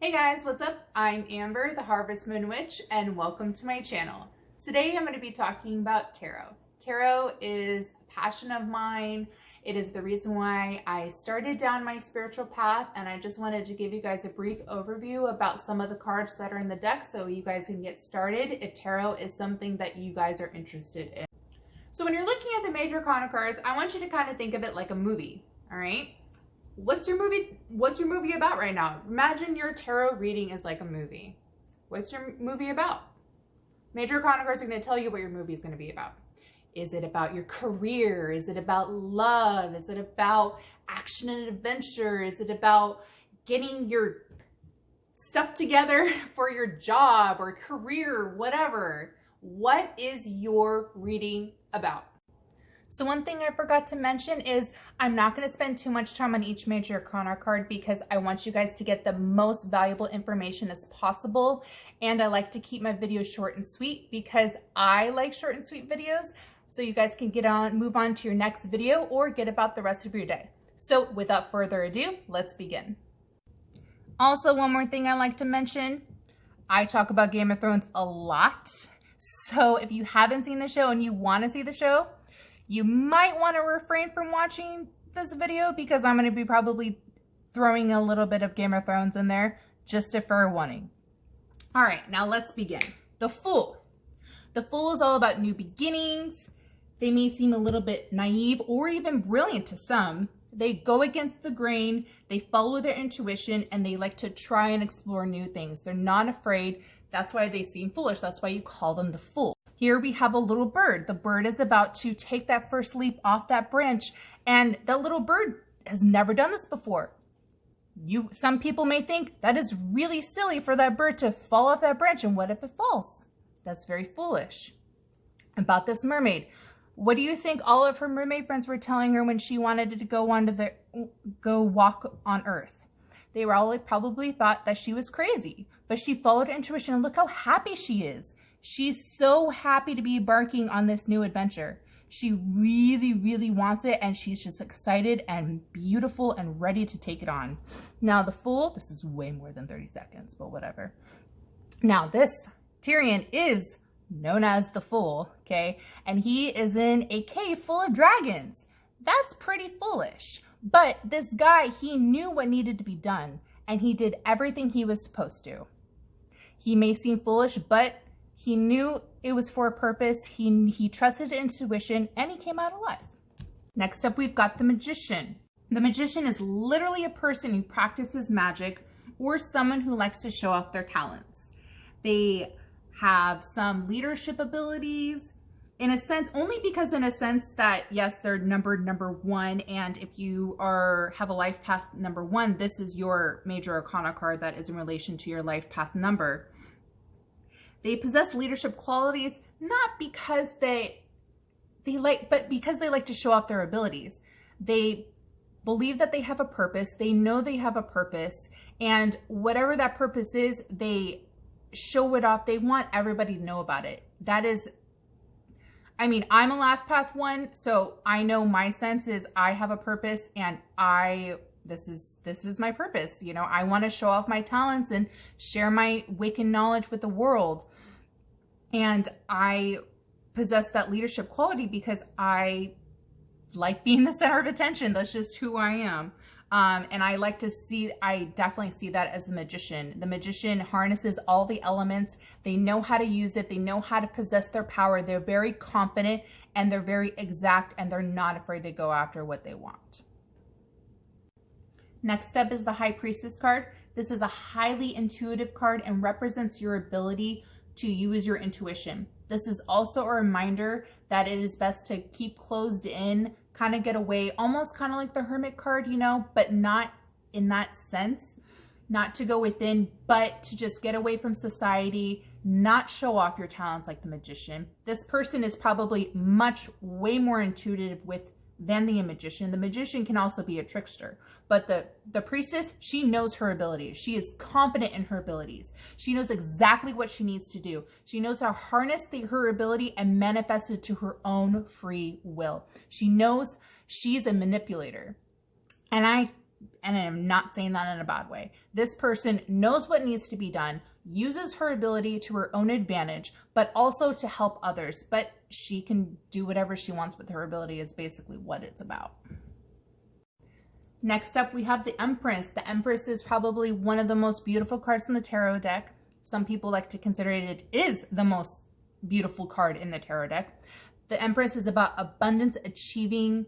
Hey guys, what's up? I'm Amber, the Harvest Moon Witch, and welcome to my channel. Today I'm going to be talking about tarot. Tarot is a passion of mine. It is the reason why I started down my spiritual path, and I just wanted to give you guys a brief overview about some of the cards that are in the deck so you guys can get started if tarot is something that you guys are interested in. So when you're looking at the Major Arcana cards, I want you to kind of think of it like a movie, all right? What's your movie about right now? Imagine your tarot reading is like a movie. What's your movie about? Major Arcana cards are going to tell you what your movie is going to be about. Is it about your career? Is it about love? Is it about action and adventure? Is it about getting your stuff together for your job or career, whatever? What is your reading about? So one thing I forgot to mention is I'm not going to spend too much time on each Major Arcana card because I want you guys to get the most valuable information as possible. And I like to keep my videos short and sweet because I like short and sweet videos. So you guys can move on to your next video or get about the rest of your day. So without further ado, let's begin. Also, one more thing I like to mention, I talk about Game of Thrones a lot. So if you haven't seen the show and you want to see the show, you might want to refrain from watching this video because I'm going to be probably throwing a little bit of Game of Thrones in there just a fair warning. All right, now let's begin. The Fool. The Fool is all about new beginnings. They may seem a little bit naive or even brilliant to some. They go against the grain, they follow their intuition, and they like to try and explore new things. They're not afraid. That's why they seem foolish. That's why you call them the Fool. Here we have a little bird. The bird is about to take that first leap off that branch, and the little bird has never done this before. Some people may think that is really silly for that bird to fall off that branch, and what if it falls? That's very foolish. About this mermaid, what do you think all of her mermaid friends were telling her when she wanted to go walk on Earth? They probably thought that she was crazy, but she followed her intuition, and look how happy she is. She's so happy to be embarking on this new adventure. She really, really wants it, and she's just excited and beautiful and ready to take it on. Now, the Fool, this is way more than 30 seconds, but whatever. Now, this Tyrion is known as the Fool, okay? And he is in a cave full of dragons. That's pretty foolish. But this guy, he knew what needed to be done, and he did everything he was supposed to. He may seem foolish, but he knew it was for a purpose. He trusted intuition, and he came out alive. Next up, we've got the Magician. The Magician is literally a person who practices magic or someone who likes to show off their talents. They have some leadership abilities, in a sense, only because in a sense that, yes, they're numbered number 1, and if you have a life path number 1, this is your Major Arcana card that is in relation to your life path number. They possess leadership qualities, not because but because they like to show off their abilities. They believe that they have a purpose. They know they have a purpose, and whatever that purpose is, they show it off. They want everybody to know about it. That is, I mean, I'm a life path 1, so I know my sense is I have a purpose, and this is my purpose. You know, I want to show off my talents and share my Wiccan knowledge with the world. And I possess that leadership quality because I like being the center of attention. That's just who I am. And I definitely see that as the Magician. The Magician harnesses all the elements. They know how to use it. They know how to possess their power. They're very confident, and they're very exact, and they're not afraid to go after what they want. Next up is the High Priestess card. This is a highly intuitive card and represents your ability to use your intuition. This is also a reminder that it is best to keep closed in, kind of get away, almost kind of like the Hermit card, you know, but not in that sense. Not to go within, but to just get away from society, not show off your talents like the Magician. This person is probably way more intuitive than the Magician. The Magician can also be a trickster, but the Priestess, she knows her abilities. She is confident in her abilities. She knows exactly what she needs to do. She knows how to harness her ability and manifest it to her own free will. She knows she's a manipulator. And I and I'm not saying that in a bad way. This person knows what needs to be done, uses her ability to her own advantage, but also to help others. But she can do whatever she wants with her ability is basically what it's about. Next up, we have the Empress. The Empress is probably one of the most beautiful cards in the tarot deck. Some people like to consider it is the most beautiful card in the tarot deck. The Empress is about abundance, achieving,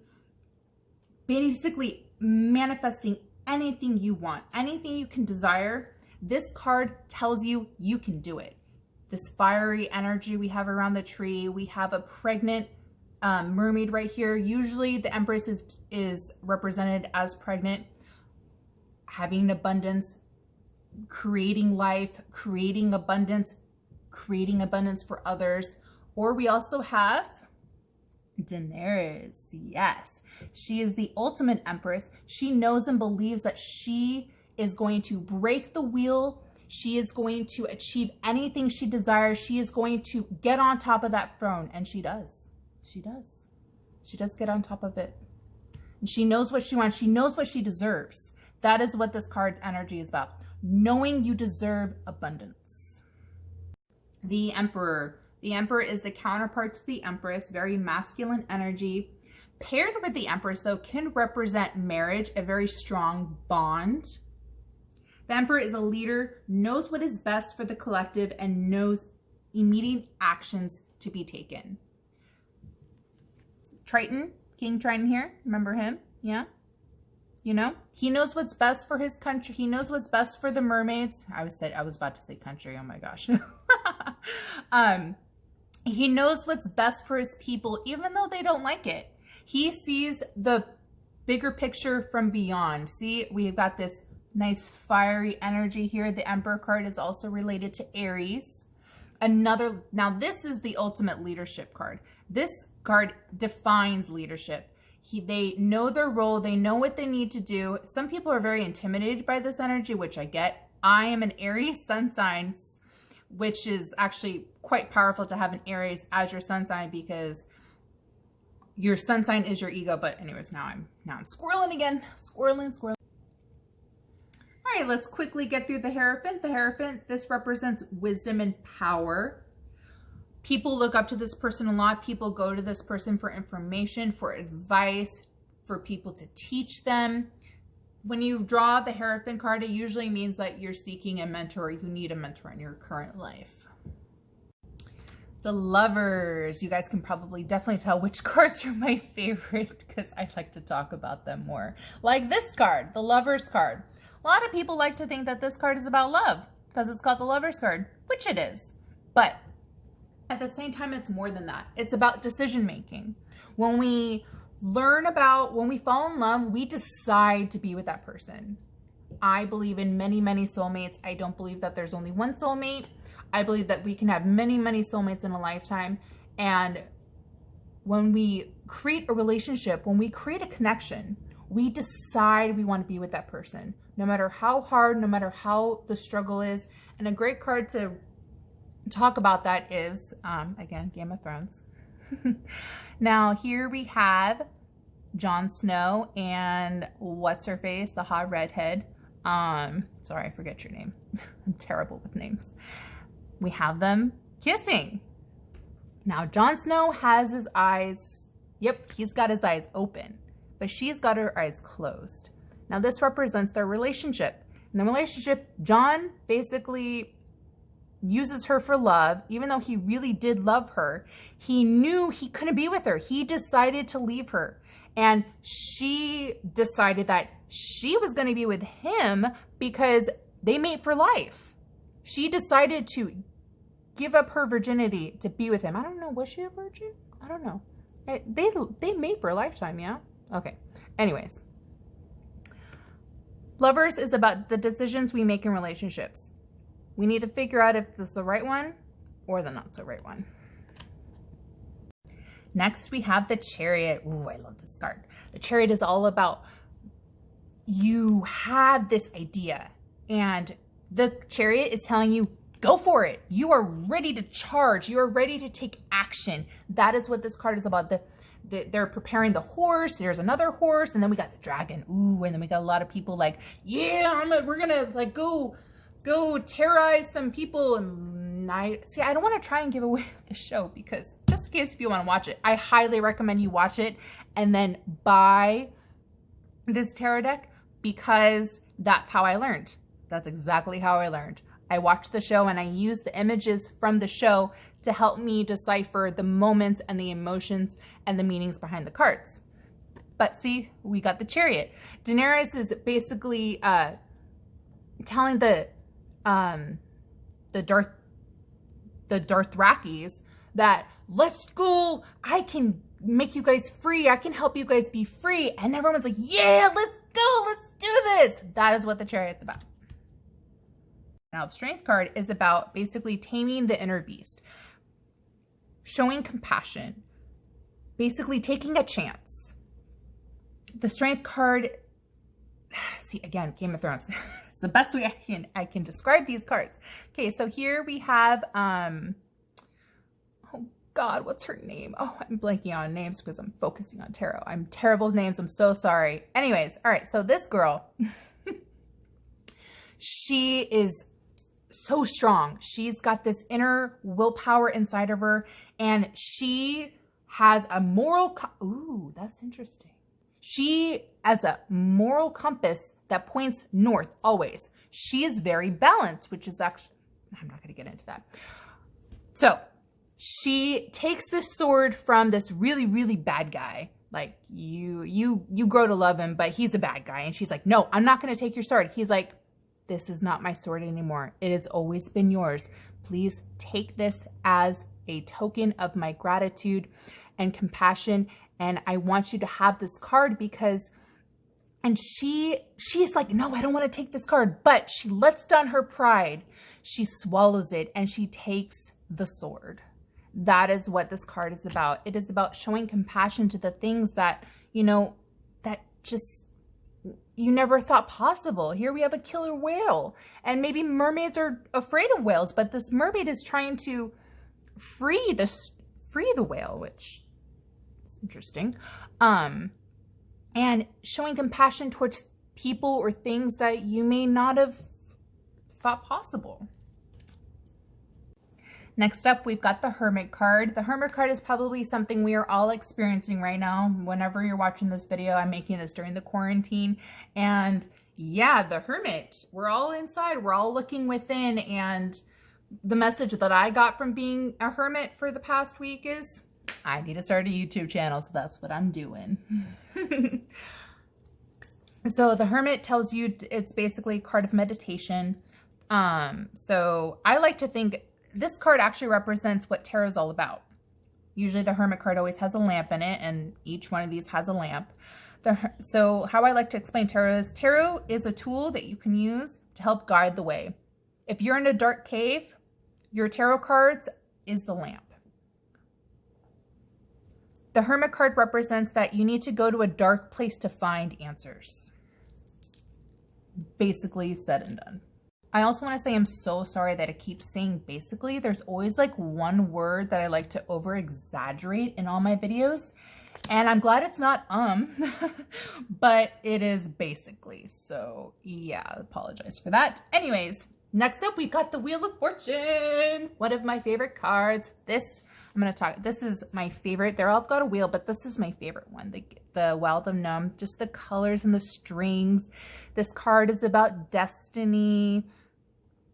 basically manifesting anything you want, anything you can desire. This card tells you you can do it. This fiery energy we have around the tree. We have a pregnant mermaid right here. Usually the Empress is represented as pregnant, having abundance, creating life, creating abundance for others. Or we also have Daenerys. Yes, she is the ultimate Empress. She knows and believes that she is going to break the wheel. She is going to achieve anything she desires. She is going to get on top of that throne, and she does. She does get on top of it. And she knows what she wants. She knows what she deserves. That is what this card's energy is about. Knowing you deserve abundance. The Emperor. The Emperor is the counterpart to the Empress, very masculine energy. Paired with the Empress, though, can represent marriage, a very strong bond. The Emperor is a leader, knows what is best for the collective, and knows immediate actions to be taken. Triton, King Triton here, remember him? Yeah? You know, he knows what's best for his country. He knows what's best for the mermaids. I was about to say country. Oh my gosh. He knows what's best for his people, even though they don't like it. He sees the bigger picture from beyond. See, we've got this nice fiery energy here. The Emperor card is also related to Aries. Now this is the ultimate leadership card. This card defines leadership. They know their role. They know what they need to do. Some people are very intimidated by this energy, which I get. I am an Aries sun sign, which is actually quite powerful to have an Aries as your sun sign, because your sun sign is your ego. But anyways, now I'm squirreling again. Squirreling. All right, let's quickly get through the Hierophant. The Hierophant, this represents wisdom and power. People look up to this person a lot. People go to this person for information, for advice, for people to teach them. When you draw the Hierophant card, it usually means that you're seeking a mentor, or you need a mentor in your current life. The Lovers. You guys can probably definitely tell which cards are my favorite, because I like to talk about them more. Like this card, the Lovers card. A lot of people like to think that this card is about love because it's called the Lovers card, which it is. But at the same time, it's more than that. It's about decision making. When we fall in love, we decide to be with that person. I believe in many, many soulmates. I don't believe that there's only one soulmate. I believe that we can have many, many soulmates in a lifetime. And when we create a relationship, when we create a connection, we decide we want to be with that person, no matter how hard, no matter how the struggle is. And a great card to talk about that is, again, Game of Thrones. Now, here we have Jon Snow and what's her face, the hot redhead. Sorry, I forget your name. I'm terrible with names. We have them kissing. Now, Jon Snow has his eyes, yep, he's got his eyes open, but she's got her eyes closed. Now, this represents their relationship. In the relationship, Jon basically uses her for love. Even though he really did love her, he knew he couldn't be with her. He decided to leave her. And she decided that she was going to be with him because they mate for life. She decided to give up her virginity to be with him. I don't know. Was she a virgin? I don't know. They mate for a lifetime, yeah? Okay. Anyways. Lovers is about the decisions we make in relationships. We need to figure out if this is the right one or the not so right one. Next, we have the Chariot. Ooh, I love this card. The Chariot is all about you have this idea and the Chariot is telling you, go for it. You are ready to charge. You are ready to take action. That is what this card is about. they're preparing the horse. There's another horse, and then we got the dragon. Ooh, and then we got a lot of people like, yeah, we're gonna like go terrorize some people. And I don't want to try and give away the show, because just in case if you want to watch it, I highly recommend you watch it and then buy this tarot deck, because that's how I learned. That's exactly how I learned. I watched the show and I used the images from the show to help me decipher the moments and the emotions and the meanings behind the cards. But see, we got the Chariot. Daenerys is basically telling the Dothrakis that, let's go, I can make you guys free, I can help you guys be free. And everyone's like, yeah, let's go, let's do this. That is what the Chariot's about. Now, the Strength card is about basically taming the inner beast, showing compassion, basically taking a chance. The Strength card, see, again, Game of Thrones. It's the best way I can describe these cards. Okay, so here we have, oh God, what's her name? Oh, I'm blanking on names because I'm focusing on tarot. I'm terrible with names. I'm so sorry. Anyways, all right, so this girl, she is so strong. She's got this inner willpower inside of her, and she has a moral, ooh, that's interesting. She has a moral compass that points north always. She is very balanced, which is actually, I'm not going to get into that. So she takes this sword from this really, really bad guy. Like, you grow to love him, but he's a bad guy. And she's like, no, I'm not going to take your sword. He's like, this is not my sword anymore. It has always been yours. Please take this as a token of my gratitude and compassion. And I want you to have this card because, and she's like, no, I don't want to take this card, but she lets down her pride. She swallows it and she takes the sword. That is what this card is about. It is about showing compassion to the things that, you know, that just, you never thought possible. Here we have a killer whale, and maybe mermaids are afraid of whales, but this mermaid is trying to free the whale, which is interesting. And showing compassion towards people or things that you may not have thought possible. Next up, we've got the Hermit card. The Hermit card is probably something we are all experiencing right now. Whenever you're watching this video, I'm making this during the quarantine. And yeah, the Hermit, we're all inside, we're all looking within. And the message that I got from being a hermit for the past week is, I need to start a YouTube channel, so that's what I'm doing. So the Hermit tells you it's basically a card of meditation. So I like to think this card actually represents what tarot is all about. Usually the Hermit card always has a lamp in it, and each one of these has a lamp. So how I like to explain tarot is a tool that you can use to help guide the way. If you're in a dark cave, your tarot cards is the lamp. The Hermit card represents that you need to go to a dark place to find answers. Basically said and done. I also want to say I'm so sorry that I keep saying basically. There's always like one word that I like to over exaggerate in all my videos. And I'm glad it's not but it is basically. So yeah, I apologize for that. Anyways, next up, we've got the Wheel of Fortune. One of my favorite cards. This is my favorite. They're all got a wheel, but this is my favorite one. The Wild Unknown, just the colors and the strings. This card is about destiny.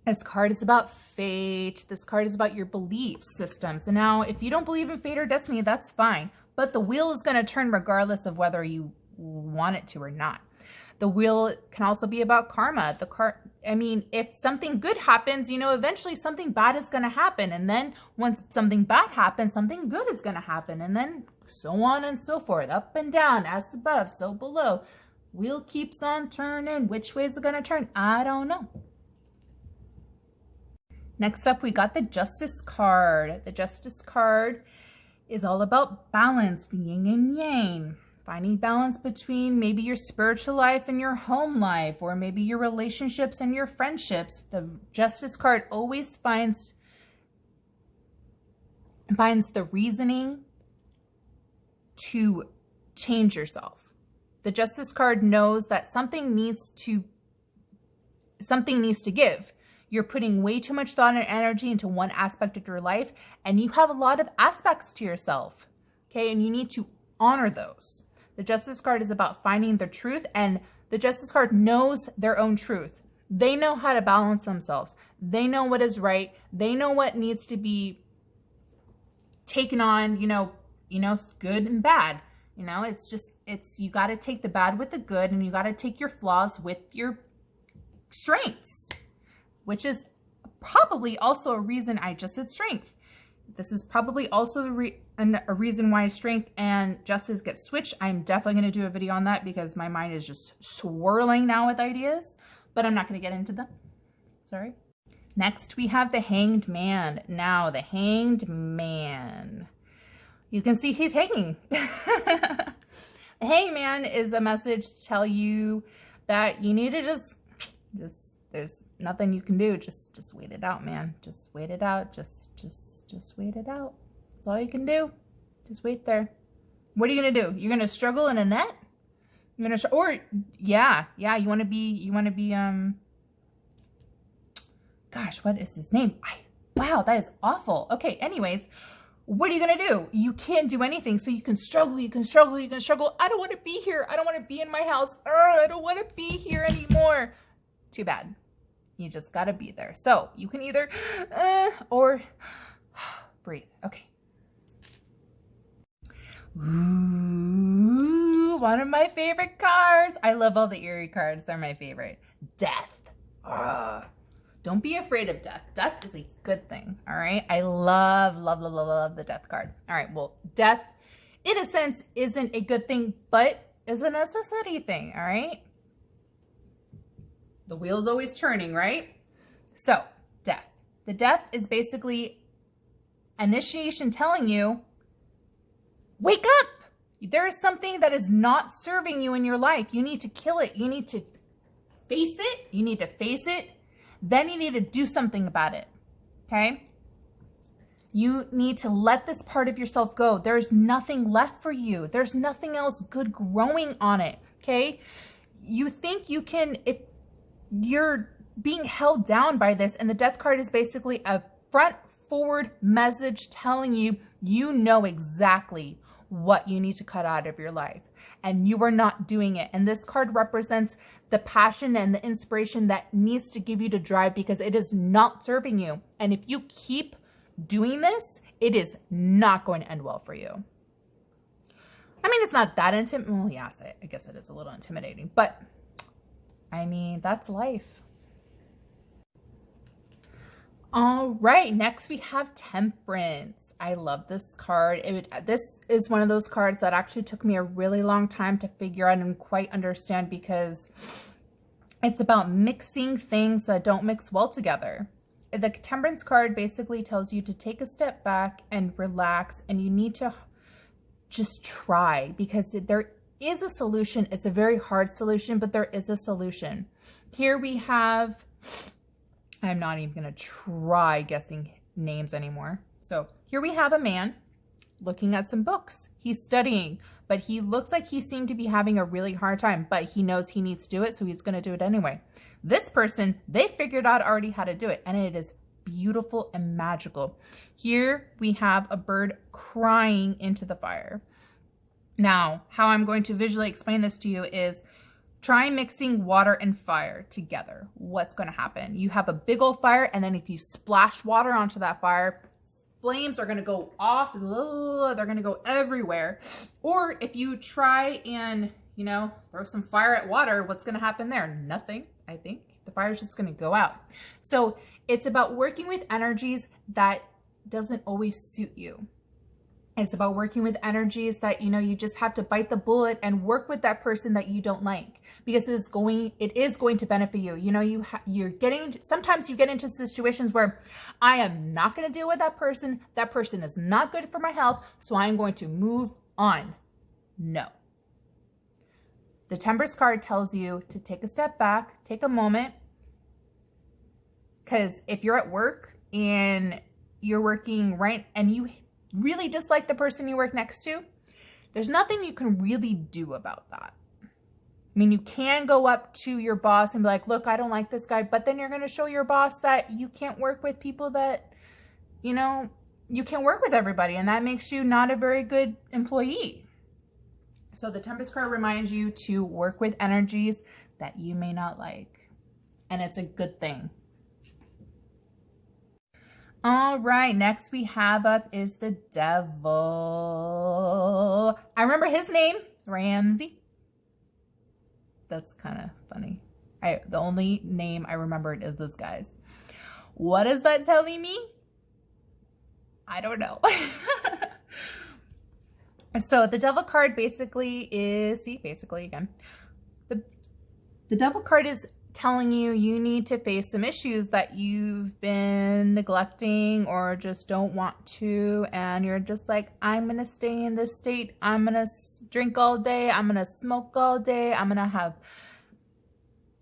This card is about fate. This card is about your belief systems. And now, if you don't believe in fate or destiny, that's fine. But the wheel is going to turn regardless of whether you want it to or not. The wheel can also be about karma. I mean, if something good happens, you know, eventually something bad is going to happen. And then once something bad happens, something good is going to happen. And then so on and so forth, up and down, as above, so below. Wheel keeps on turning. Which way is it going to turn? I don't know. Next up, we got the Justice card. The Justice card is all about balance, the yin and yang. Finding balance between maybe your spiritual life and your home life, or maybe your relationships and your friendships. The Justice card always finds the reasoning to change yourself. The Justice card knows that something needs to give. You're putting way too much thought and energy into one aspect of your life, and you have a lot of aspects to yourself, okay? And you need to honor those. The Justice card is about finding the truth, and the Justice card knows their own truth. They know how to balance themselves. They know what is right. They know what needs to be taken on, good and bad. You got to take the bad with the good, and you got to take your flaws with your strengths, which is probably also a reason I just said strength. This is probably also a reason why strength and justice get switched. I'm definitely going to do a video on that because my mind is just swirling now with ideas, but I'm not going to get into them. Sorry. Next, we have the Hanged Man. Now, the Hanged Man. You can see he's hanging. The Hanged Man is a message to tell you that you need to just there's nothing you can do. Just wait it out, man. Just wait it out. Just wait it out. That's all you can do. Just wait there. What are you gonna do? You're gonna struggle in a net? You're gonna you wanna be gosh, what is his name? Wow, that is awful. Okay, anyways, what are you gonna do? You can't do anything, so you can struggle, you can struggle, you can struggle. I don't wanna be here. I don't wanna be in my house. I don't wanna be here anymore. Too bad. You just gotta be there. So you can either or breathe. Okay. Ooh, one of my favorite cards. I love all the eerie cards. They're my favorite. Death. Don't be afraid of death. Death is a good thing. All right. I love the death card. All right. Well, death in a sense isn't a good thing, but is a necessity thing. All right. The wheel's always turning, right? So, death. The death is basically initiation telling you, wake up! There is something that is not serving you in your life. You need to kill it. You need to face it. You need to face it. Then you need to do something about it, okay? You need to let this part of yourself go. There's nothing left for you. There's nothing else good growing on it, okay? You think you can, if you're being held down by this, and the death card is basically a front forward message telling you, you know exactly what you need to cut out of your life, and you are not doing it. And this card represents the passion and the inspiration that needs to give you the drive, because it is not serving you. And if you keep doing this, it is not going to end well for you. I mean, it's not that intimidating. Well, yes, I guess it is a little intimidating, but I mean, that's life. All right, next we have Temperance. I love this card. This is one of those cards that actually took me a really long time to figure out and quite understand, because it's about mixing things that don't mix well together. The Temperance card basically tells you to take a step back and relax, and you need to just try, because there is a solution. It's a very hard solution, but there is a solution. Here we have, I'm not even going to try guessing names anymore. So here we have a man looking at some books. He's studying, but he looks like he seemed to be having a really hard time, but he knows he needs to do it, so he's going to do it anyway. This person, they figured out already how to do it, and it is beautiful and magical. Here we have a bird crying into the fire. Now, how I'm going to visually explain this to you is try mixing water and fire together. What's going to happen? You have a big old fire, and then if you splash water onto that fire, flames are going to go off. They're going to go everywhere. Or if you try and, throw some fire at water, what's going to happen there? Nothing, I think. The fire's just going to go out. So it's about working with energies that doesn't always suit you. It's about working with energies that, you just have to bite the bullet and work with that person that you don't like, because it is going to benefit you. Sometimes you get into situations where I am not going to deal with that person. That person is not good for my health, so I'm going to move on. No. The Temperance card tells you to take a step back, take a moment, because if you're at work and you're working right and you really dislike the person you work next to, there's nothing you can really do about that. I mean, you can go up to your boss and be like, look, I don't like this guy. But then you're going to show your boss that you can't work with people that, you know, you can't work with everybody. And that makes you not a very good employee. So the Temperance card reminds you to work with energies that you may not like. And it's a good thing. All right, next we have up is the Devil. I remember his name, Ramsey. That's kind of funny. The only name I remembered is this guy's. What is that telling me? I don't know. So the Devil card basically is, again, the Devil card is telling you you need to face some issues that you've been neglecting or just don't want to, and you're just like, I'm gonna stay in this state, I'm gonna drink all day, I'm gonna smoke all day, I'm gonna have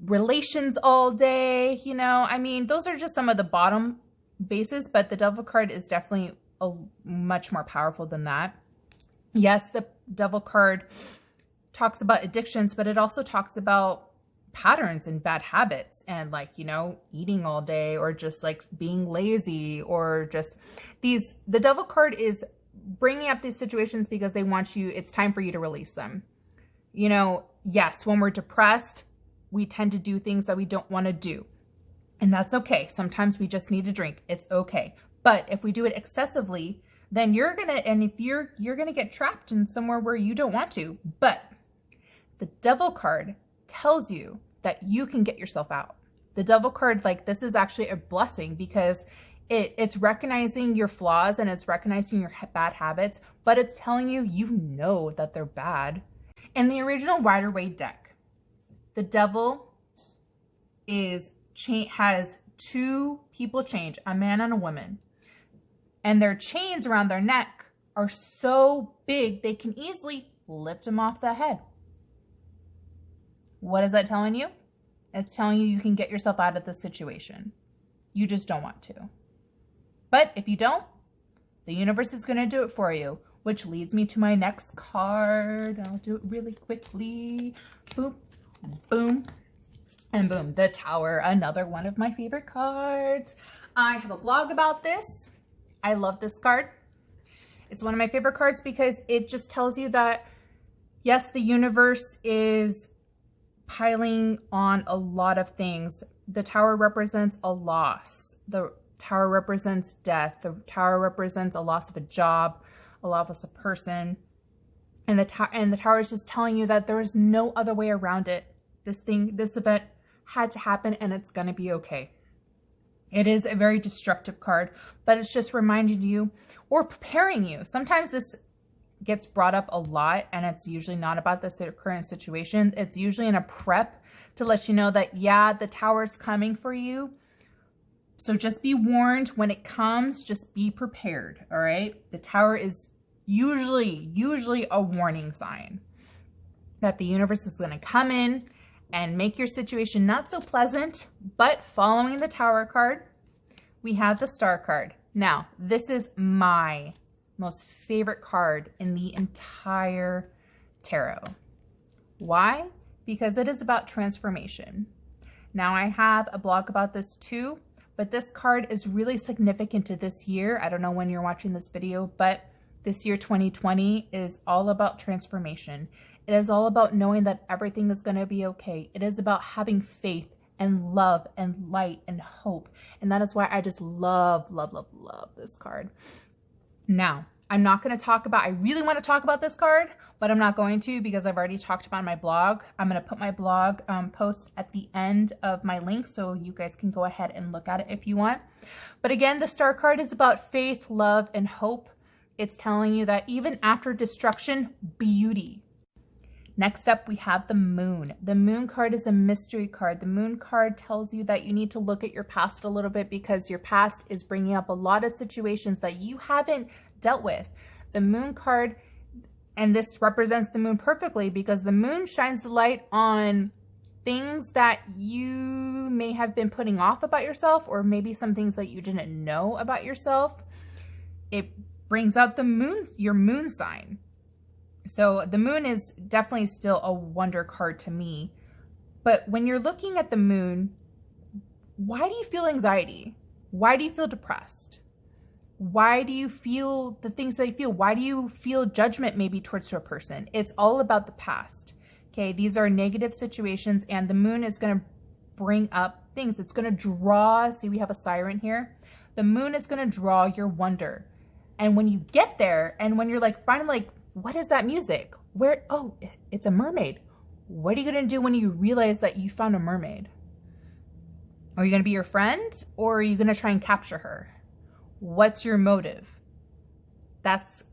relations all day, you know. I mean, those are just some of the bottom bases, but the Devil card is definitely much more powerful than that. Yes, the Devil card talks about addictions, but it also talks about patterns and bad habits and, like, you know, eating all day or just like being lazy or just the Devil card is bringing up these situations because they want you, it's time for you to release them. You know, yes, when we're depressed, we tend to do things that we don't want to do. And that's okay. Sometimes we just need to drink. It's okay. But if we do it excessively, then you're going to get trapped in somewhere where you don't want to. But the Devil card tells you that you can get yourself out. The Devil card, like, this is actually a blessing because it's recognizing your flaws and it's recognizing your bad habits, but it's telling you, you know that they're bad. In the original Rider-Waite deck, the Devil has two people chained, a man and a woman. And their chains around their neck are so big, they can easily lift them off the head. What is that telling you? It's telling you can get yourself out of this situation. You just don't want to. But if you don't, the universe is going to do it for you, which leads me to my next card. I'll do it really quickly. Boom, boom, and boom. The Tower, another one of my favorite cards. I have a blog about this. I love this card. It's one of my favorite cards because it just tells you that, yes, the universe is piling on a lot of things. The Tower represents a loss. The Tower represents death. The Tower represents a loss of a job, a loss of a person. And the Tower is just telling you that there is no other way around it. This event had to happen and it's going to be okay. It is a very destructive card, but it's just reminding you or preparing you. Sometimes this gets brought up a lot and it's usually not about the current situation. It's usually in a prep to let you know that, yeah, the Tower is coming for you. So just be warned when it comes, just be prepared. All right. The Tower is usually a warning sign that the universe is going to come in and make your situation not so pleasant. But following the Tower card, we have the Star card. Now, this is my most favorite card in the entire tarot. Why? Because it is about transformation. Now, I have a blog about this too, but this card is really significant to this year. I don't know when you're watching this video, but this year, 2020, is all about transformation. It is all about knowing that everything is going to be okay. It is about having faith and love and light and hope. And that is why I just love, love, love, love this card. Now, I'm not going to talk about, I really want to talk about this card, but I'm not going to because I've already talked about my blog. I'm going to put my blog post at the end of my link so you guys can go ahead and look at it if you want. But again, the Star card is about faith, love, and hope. It's telling you that even after destruction, beauty. Next up, we have the Moon. The Moon card is a mystery card. The Moon card tells you that you need to look at your past a little bit because your past is bringing up a lot of situations that you haven't dealt with. The Moon card, and this represents the Moon perfectly because the Moon shines the light on things that you may have been putting off about yourself, or maybe some things that you didn't know about yourself. It brings out the Moon, your Moon sign. So the moon is definitely still a wonder card to me. But when you're looking at the moon, why do you feel anxiety? Why do you feel depressed? Why do you feel the things that you feel? Why do you feel judgment maybe towards a person? It's all about the past. Okay, these are negative situations, and the moon is going to bring up things. It's going to draw, see, we have a siren here. The moon is going to draw your wonder. And when you get there, and when you're like, finally like, what is that music? Where, oh, it's a mermaid. What are you going to do when you realize that you found a mermaid? Are you going to be your friend, or are you going to try and capture her? What's your motive? That's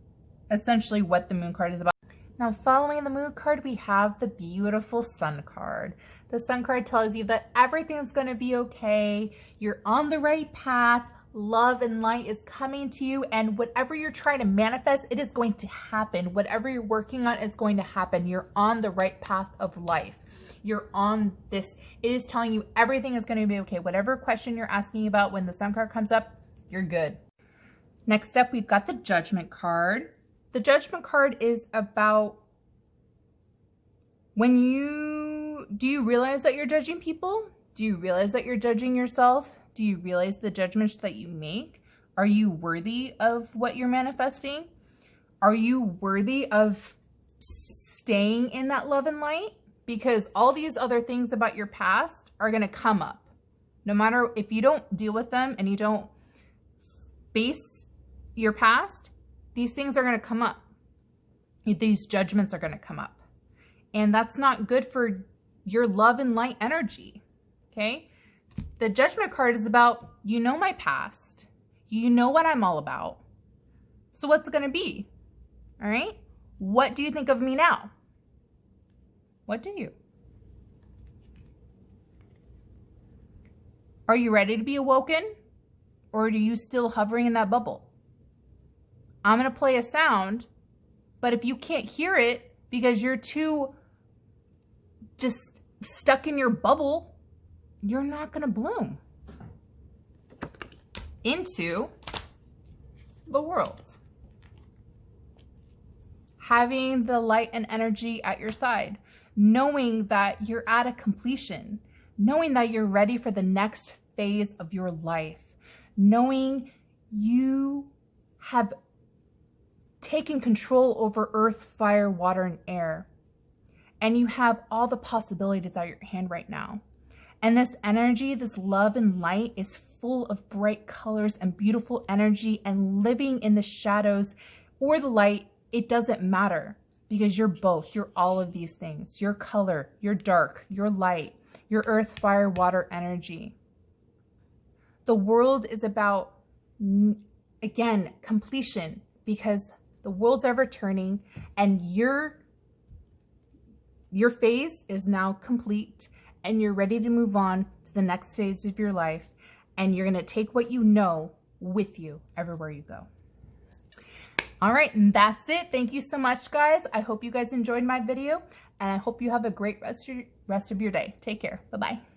essentially what the moon card is about. Now, following the moon card, we have the beautiful sun card. The sun card tells you that everything's going to be okay. You're on the right path. Love and light is coming to you, and whatever you're trying to manifest, it is going to happen. Whatever you're working on is going to happen. You're on the right path of life. You're on this. It is telling you everything is going to be okay. Whatever question you're asking about when the sun card comes up, you're good. Next up, we've got the Judgment card. The Judgment card is about do you realize that you're judging people? Do you realize that you're judging yourself? Do you realize the judgments that you make? Are you worthy of what you're manifesting? Are you worthy of staying in that love and light? Because all these other things about your past are going to come up. No matter if you don't deal with them and you don't face your past, these things are going to come up. These judgments are going to come up. And that's not good for your love and light energy. Okay? The Judgment card is about, you know my past. You know what I'm all about. So what's it going to be? All right? What do you think of me now? What do you? Are you ready to be awoken? Or are you still hovering in that bubble? I'm going to play a sound, but if you can't hear it because you're too just stuck in your bubble, you're not going to bloom into the world. Having the light and energy at your side, knowing that you're at a completion, knowing that you're ready for the next phase of your life, knowing you have taken control over earth, fire, water, and air, and you have all the possibilities at your hand right now. And this energy, this love and light is full of bright colors and beautiful energy, and living in the shadows or the light, it doesn't matter, because you're both. You're all of these things. Your color, your dark, your light, your earth, fire, water energy. The world is about, again, completion, because the world's ever turning, and your phase is now complete, and you're ready to move on to the next phase of your life, and you're going to take what you know with you everywhere you go. All right, and that's it. Thank you so much, guys. I hope you guys enjoyed my video, and I hope you have a great rest of your day. Take care. Bye-bye.